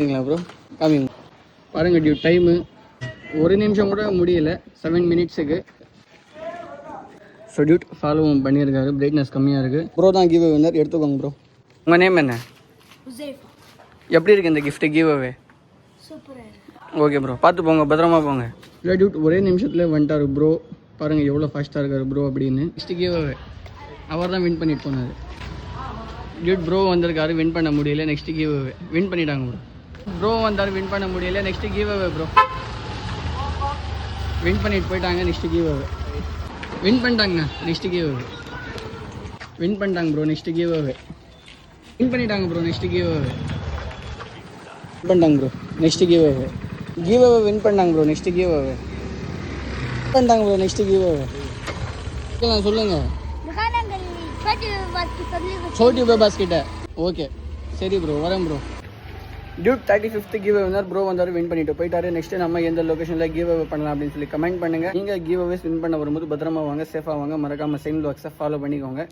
சரிங்களா ப்ரோ காமிங்க பாருங்கள் டியூட் டைமு ஒரு நிமிஷம் கூட முடியல 7 மினிட்ஸுக்கு. ஸோ டியூட் ஃபாலோவும் பண்ணியிருக்காரு. பிரைட்னஸ் கம்மியாக இருக்குது. ப்ரோ தான் கிவ் அவே எடுத்துக்கோங்க ப்ரோ. உங்கள் நேம் என்ன? எப்படி இருக்குது இந்த gift give away? Okay bro பார்த்து போங்க, பத்திரமா போங்க. இல்லை டியூட் ஒரே நிமிஷத்தில் வந்துட்டார் ப்ரோ. பாருங்கள் எவ்வளோ ஃபாஸ்ட்டாக இருக்கார் ப்ரோ அப்படின்னு. நெக்ஸ்ட் கிவ் அவே அவர் தான் வின் பண்ணிட்டு போனார். டியூட் ப்ரோ வந்திருக்காரு, வின் பண்ண முடியல. நெக்ஸ்ட் கிவ் அவே வின் பண்ணிட்டாங்க ப்ரோ. ப்ரோ வந்தார், வின் பண்ண முடியல. Next give away bro win பண்ணிட்டு போயிட்டாங்க. நெக்ஸ்ட் கிவ் அவே வின் பண்ணிட்டாங்கண்ணா. நெக்ஸ்ட் கிவ் அவே வின் பண்ணிட்டாங்க bro. Next give away win பண்ணிட்டாங்க bro. Next give away win பண்ணிட்டாங்க bro. Next give away win பண்ணாங்க ப்ரோ. நெக்ஸ்ட் கிவ் அவே பண்ணிட்டாங்க bro. Next give away சொல்லுங்கள். சோட்டி boss கிட்ட. Okay சரி ப்ரோ, வரேன் bro. Dude 35th give away bro வந்தார், வின் பண்ணிட்டு போயிட்டாரு. நெக்ஸ்ட் நம்ம எந்த லொகேஷனில் கிவ் அவே பண்ணலாம் அப்படின்னு சொல்லி கமெண்ட் பண்ணுங்கள். நீங்கள் கிவ் அவேஸ் வின் பண்ண வரும்போது பத்திரமா வாங்க, சேஃபாக வாங்க. மறக்காமல் செயின் பாக்ஸை ஃபாலோ பண்ணிக்கோங்க.